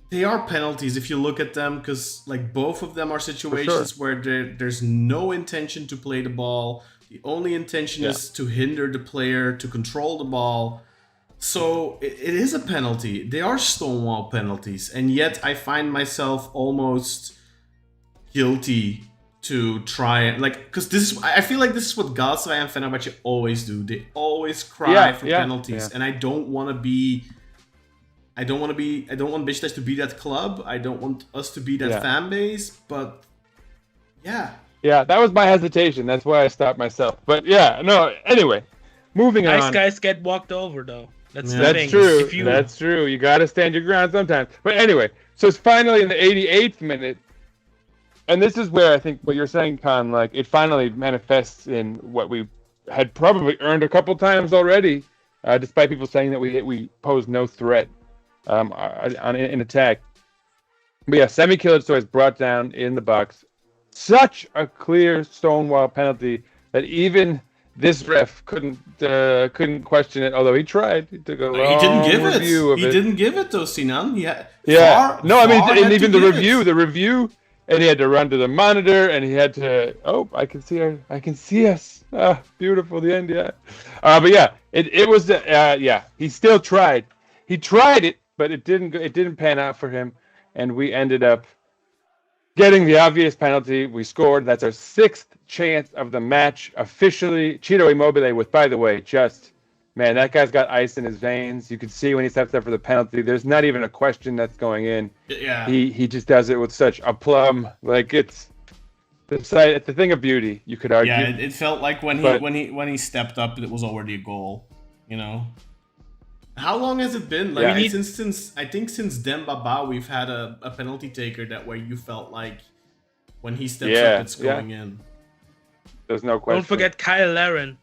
They are penalties if you look at them, because like both of them are situations where there's no intention to play the ball. The only intention is to hinder the player to control the ball. So it is a penalty. They are stonewall penalties, and yet I find myself almost guilty to try and because I feel like this is what Galatasaray and Fenerbahce always do. They always cry for penalties, and I don't want Beşiktaş to be that club. I don't want us to be that fan base. But yeah, that was my hesitation. That's why I stopped myself. But anyway, moving on. Nice guys get walked over though. That's true. That's true. You got to stand your ground sometimes. But anyway, so it's finally in the 88th minute. And this is where I think what you're saying, Khan, like it finally manifests in what we had probably earned a couple times already, despite people saying that we pose no threat in attack. But Semi Kilitso is brought down in the box. Such a clear stonewall penalty that even this ref couldn't question it, although he tried. He took a long review of it. He didn't give it though, Sinan. And even the review. And he had to run to the monitor, and he had to. Oh, I can see her. I can see us. Ah, beautiful. The end. It was. He still tried. He tried it, but it didn't pan out for him, and we ended up getting the obvious penalty. We scored. That's our 6th chance of the match officially. Ciro Immobile was, by the way, man, that guy's got ice in his veins. You could see when he steps up for the penalty. There's not even a question that's going in. Yeah. He just does it with such aplomb. Like it's the thing of beauty, you could argue. Yeah, it felt like when he stepped up, it was already a goal. You know. How long has it been? Like since Demba Ba, we've had a penalty taker that where you felt like when he steps up, it's going in. There's no question. Don't forget Kyle Larin.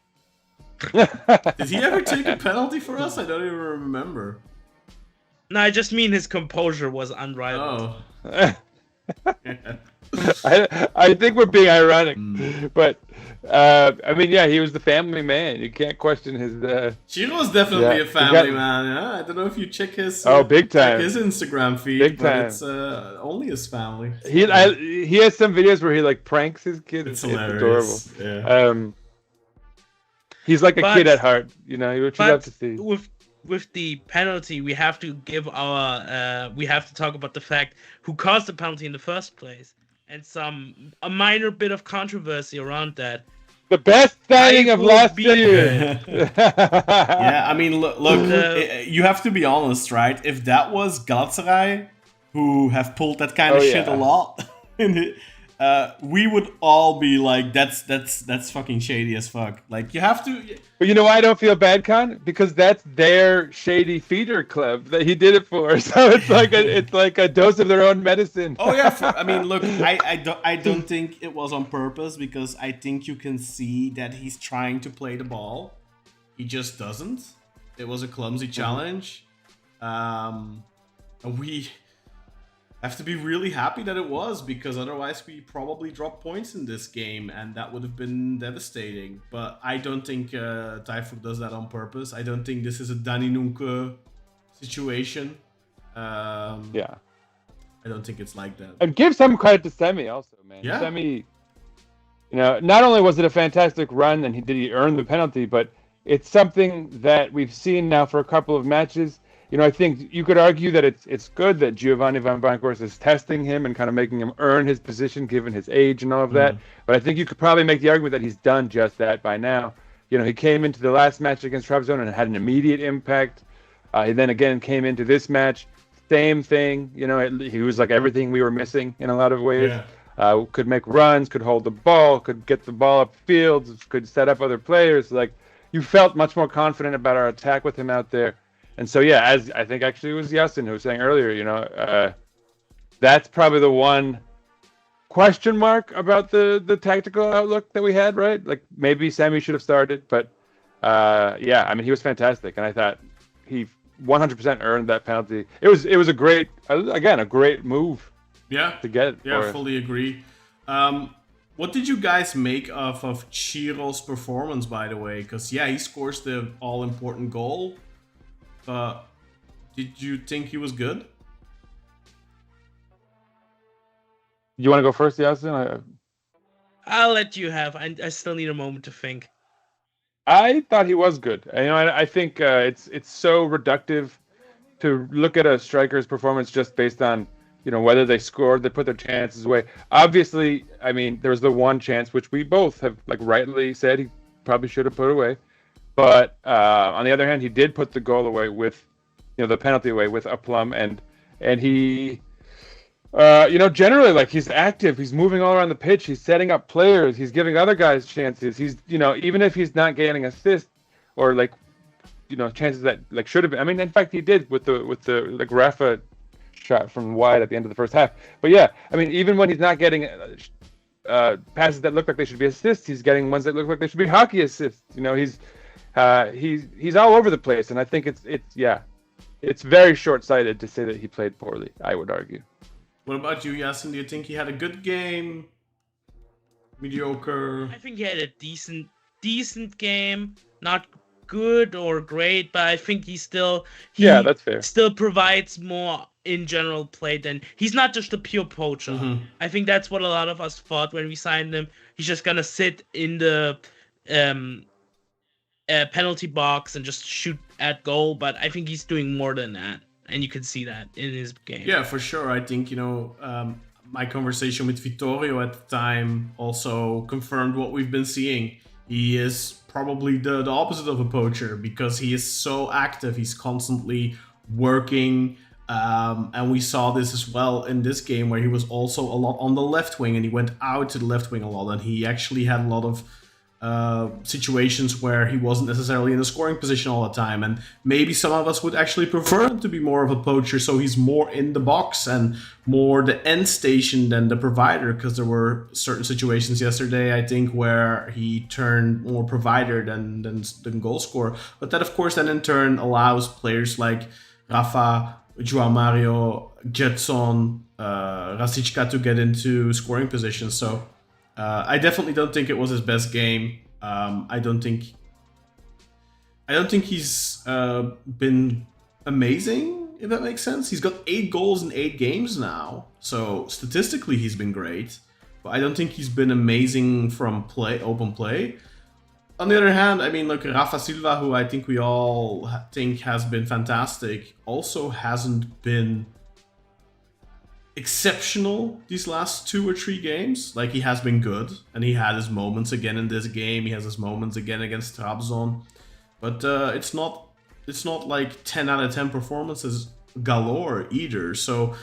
Did he ever take a penalty for us? I don't even remember. No, I just mean his composure was unrivaled. Oh. I think we're being ironic, but he was the family man. You can't question his. Ciro was definitely a family man. Yeah? I don't know if you check his. Big time. His Instagram feed, big but time. It's only his family. He has some videos where he like pranks his kids. It's hilarious. Adorable. Yeah. He's like a kid at heart, you know. What you love to see. With the penalty, we have to talk about the fact who caused the penalty in the first place, and a minor bit of controversy around that. The best signing of last year. Yeah, I mean, look, you have to be honest, right? If that was Galatasaray, who have pulled that kind of shit a lot, we would all be like, that's fucking shady as fuck. Like, you have to. But you know why I don't feel bad, Con? Because that's their shady feeder club that he did it for. So it's like a dose of their own medicine. Oh yeah, look, I don't think it was on purpose, because I think you can see that he's trying to play the ball. He just doesn't. It was a clumsy challenge. have to be really happy that it was, because otherwise we probably dropped points in this game, and that would have been devastating. But I don't think Taifuk does that on purpose. I don't think this is a Danny Nunke situation. Yeah. I don't think it's like that. And give some credit to Semi also, man. Yeah. Semi, not only was it a fantastic run and he earn the penalty, but it's something that we've seen now for a couple of matches. I think you could argue that it's good that Giovanni Van Bronckhorst is testing him and kind of making him earn his position given his age and all of that. But I think you could probably make the argument that he's done just that by now. He came into the last match against Trabzon and had an immediate impact. He then again came into this match, same thing. He was like everything we were missing in a lot of ways. Yeah. Could make runs, could hold the ball, could get the ball up field, could set up other players. Like, you felt much more confident about our attack with him out there. And so, yeah, as I think actually it was Yasin who was saying earlier, that's probably the one question mark about the tactical outlook that we had, right? Like, maybe Sammy should have started, but yeah, I mean, he was fantastic, and I thought he 100% earned that penalty. It was a great, again, a great move. Yeah, to get. Yeah, fully agree. What did you guys make of Ciro's performance, by the way? Because yeah, he scores the all-important goal. Did you think he was good? You want to go first, Yasin? I'll let you have. I still need a moment to think. I thought he was good. I think it's so reductive to look at a striker's performance just based on whether they scored, they put their chances away. Obviously, I mean, there was the one chance which we both have rightly said he probably should have put away. But on the other hand, he did put the goal away with, the penalty away with aplomb, and he, generally he's active, he's moving all around the pitch, he's setting up players, he's giving other guys chances. He's, even if he's not getting assists or chances that should have been. I mean, in fact, he did with the Rafa shot from wide at the end of the first half. But yeah, I mean, even when he's not getting passes that look like they should be assists, he's getting ones that look like they should be hockey assists. He's all over the place, and I think it's very short-sighted to say that he played poorly, I would argue. What about you, Yasin? Do you think he had a good game? Mediocre? I think he had a decent game. Not good or great, but I think that's fair. Still provides more in general play than he's not just a pure poacher. Mm-hmm. I think that's what a lot of us thought when we signed him. He's just gonna sit in the penalty box and just shoot at goal, but I think he's doing more than that, and you can see that in his game. Yeah, for sure. I think my conversation with Vittorio at the time also confirmed what we've been seeing. He is probably the opposite of a poacher because he is so active. He's constantly working. And we saw this as well in this game where he was also a lot on the left wing, and he went out to the left wing a lot, and he actually had a lot of situations where he wasn't necessarily in a scoring position all the time, and maybe some of us would actually prefer him to be more of a poacher, so he's more in the box and more the end station than the provider, because there were certain situations yesterday, I think, where he turned more provider than goal scorer. But that, of course, then in turn allows players like Rafa, João Mario, Jetson, Rashica to get into scoring positions. So I definitely don't think it was his best game. I don't think he's been amazing, if that makes sense. He's got 8 goals in 8 games now, so statistically he's been great. But I don't think he's been amazing from open play. On the other hand, I mean, look, Rafa Silva, who I think we all think has been fantastic, also hasn't been exceptional these last 2 or 3 games. Like, he has been good, and he had his moments again in this game. He has his moments again against Trabzon. But it's not like 10 out of 10 performances galore either. So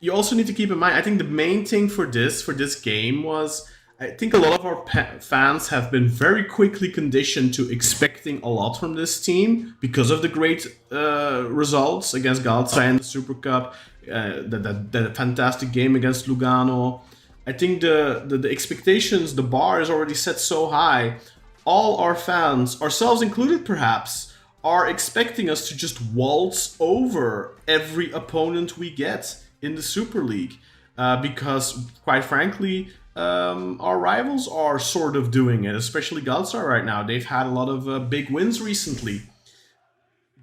you also need to keep in mind, I think the main thing for this game was, I think a lot of our fans have been very quickly conditioned to expecting a lot from this team because of the great results against Galatasaray in the Super Cup, the fantastic game against Lugano. I think the expectations, the bar is already set so high. All our fans, ourselves included perhaps, are expecting us to just waltz over every opponent we get in the Super League. Because, quite frankly, our rivals are sort of doing it, especially Galatasaray right now. They've had a lot of big wins recently.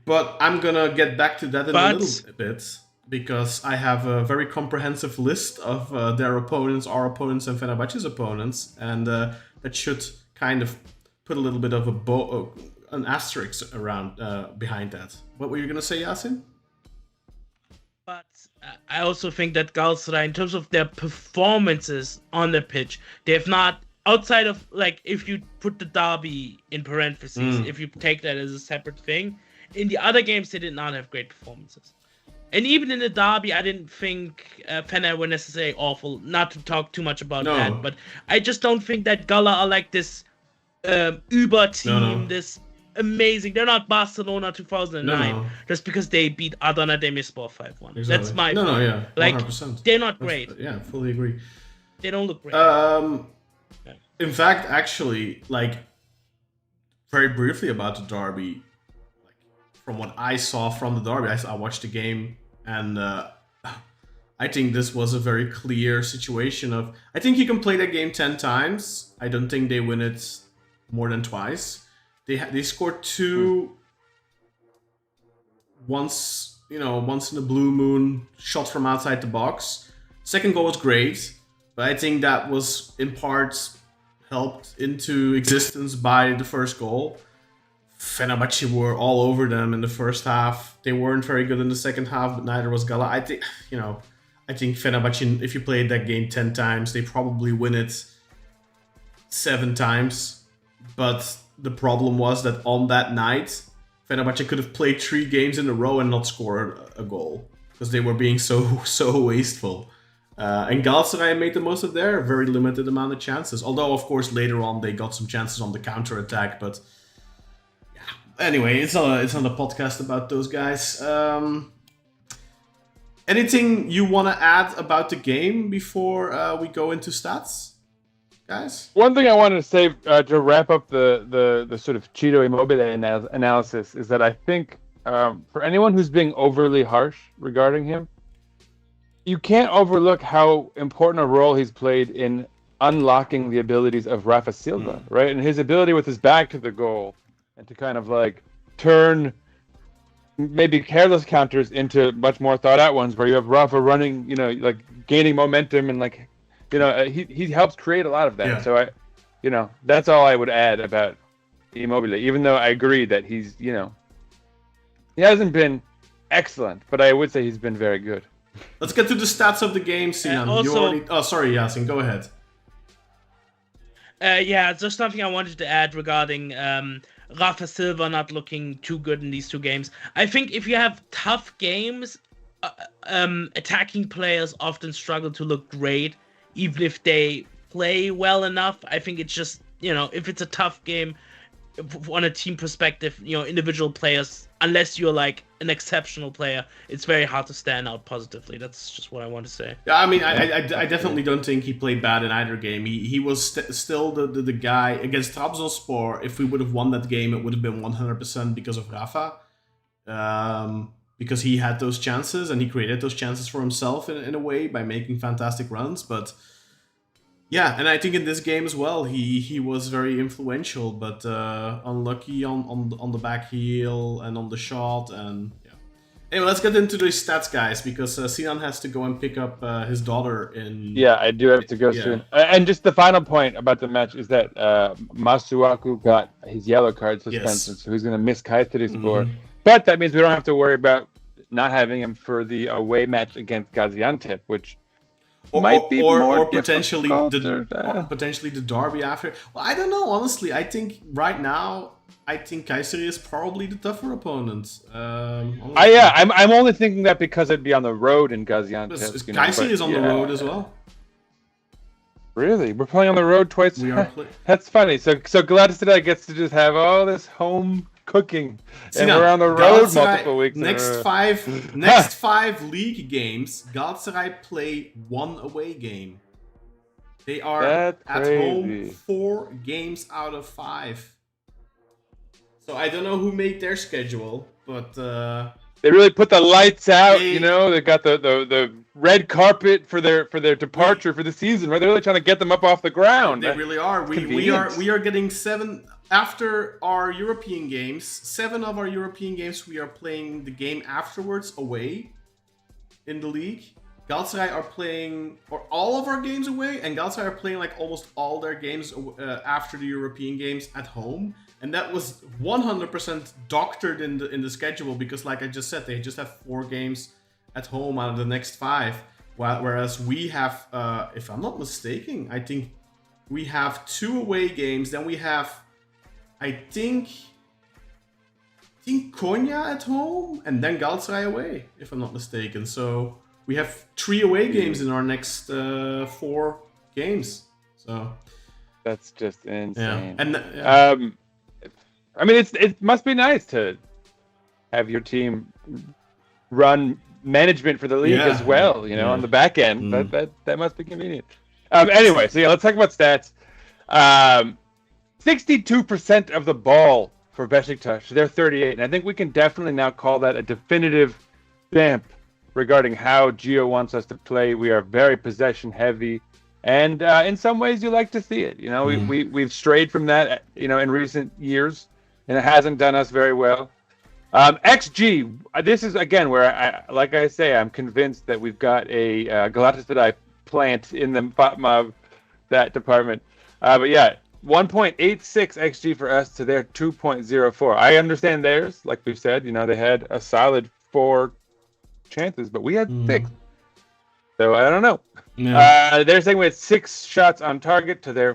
But I'm going to get back to that in a little bit, because I have a very comprehensive list of their opponents, our opponents, and Fenerbahce's opponents. And that should kind of put a little bit of an asterisk around behind that. What were you going to say, Yasin? But I also think that Galatasaray, in terms of their performances on the pitch, they have not, outside of, like, if you put the derby in parentheses, if you take that as a separate thing, in the other games they did not have great performances. And even in the derby, I didn't think Fener were necessarily awful. Not to talk too much about that, but I just don't think that Gala are like this Uber team, this amazing. They're not Barcelona 2009 just because they beat Adana Demirspor 5-1. Exactly. That's my point. Yeah, 100%. Like, they're not great. Yeah, fully agree. They don't look great. In fact, actually, like, very briefly about the derby, like, from what I saw from the derby, I watched the game, and I think this was a very clear situation of, I think you can play that game 10 times. I don't think they win it more than twice. They scored two once in a blue moon shot from outside the box. Second goal was great, but I think that was in part helped into existence by the first goal. Fenerbahce were all over them in the first half. They weren't very good in the second half, but neither was Gala. I think Fenerbahce, if you played that game 10 times, they probably win it 7 times. But the problem was that on that night, Fenerbahce could have played 3 games in a row and not scored a goal, because they were being so wasteful. And Galatasaray made the most of their very limited amount of chances. Although, of course, later on they got some chances on the counter-attack. But yeah, anyway, it's not a podcast about those guys. Anything you want to add about the game before we go into stats, guys? One thing I wanted to say to wrap up the sort of Ciro Immobile analysis is that I think for anyone who's being overly harsh regarding him, you can't overlook how important a role he's played in unlocking the abilities of Rafa Silva, right? And his ability with his back to the goal and to kind of like turn maybe careless counters into much more thought out ones where you have Rafa running, like gaining momentum and like, he helps create a lot of that. Yeah. So that's all I would add about Immobile, even though I agree that he's, he hasn't been excellent, but I would say he's been very good. Let's get to the stats of the game, Sinan. Sorry, Yasin, go ahead. Just something I wanted to add regarding Rafa Silva not looking too good in these 2 games. I think if you have tough games, attacking players often struggle to look great, even if they play well enough. I think it's just, if it's a tough game on a team perspective, individual players, unless you're like an exceptional player, it's very hard to stand out positively. That's just what I want to say. Yeah, I mean, I definitely don't think he played bad in either game. He was still the guy against Trabzonspor. If we would have won that game, it would have been 100% because of Rafa. Because he had those chances and he created those chances for himself in a way by making fantastic runs. But yeah, and I think in this game as well, he was very influential, but unlucky on the back heel and on the shot. And yeah. Anyway, let's get into the stats, guys, because Sinan has to go and pick up his daughter in. Yeah, I do have to go soon. And just the final point about the match is that Masuaku got his yellow card suspension, so he's going to miss Kayserispor. But that means we don't have to worry about not having him for the away match against Gaziantep, which might be more potentially the derby after. Well, I don't know. Honestly, I think right now, Kayseri is probably the tougher opponent. I'm only thinking that because it'd be on the road in Gaziantep. Kayseri is on the road as well. Really? We're playing on the road twice? We are. That's funny. So Galatasaray gets to just have all this home cooking, and we're on the road multiple weeks. Next five league games, Galatasaray play 1 away game. They are at home 4 games out of 5. So I don't know who made their schedule, but they really put the lights out. They got the red carpet for their departure for the season, right? They're really trying to get them up off the ground. They really are. We are getting 7 after our European games. 7 of our European games we are playing the game afterwards away in the league. Galatasaray are playing all of our games away, and Galatasaray are playing like almost all their games after the European games at home. And that was 100% doctored in the schedule because, like I just said, they just have 4 games at home out of the next 5. Whereas we have, if I'm not mistaken, I think we have 2 away games. Then we have, I think Konya at home, and then Galatasaray away, if I'm not mistaken. So we have 3 away games in our next 4 games. So that's just insane. Yeah. And I mean, it must be nice to have your team run management for the league as well. You know, on the back end. That must be convenient. Anyway, so let's talk about stats. 62% of the ball for Beşiktaş. They're 38, and I think we can definitely now call that a definitive stamp regarding how Gio wants us to play. We are very possession heavy, and in some ways you like to see it. You know, we've strayed from that, you know, in recent years, and it hasn't done us very well. XG, this is again where like I say, I'm convinced that we've got a Galatasaray plant in the bottom of that department. But yeah, 1.86 XG for us to their 2.04. I understand theirs, like we've said, you know, they had a solid 4 chances, but we had 6. So I don't know. Yeah. They're saying we had 6 shots on target to their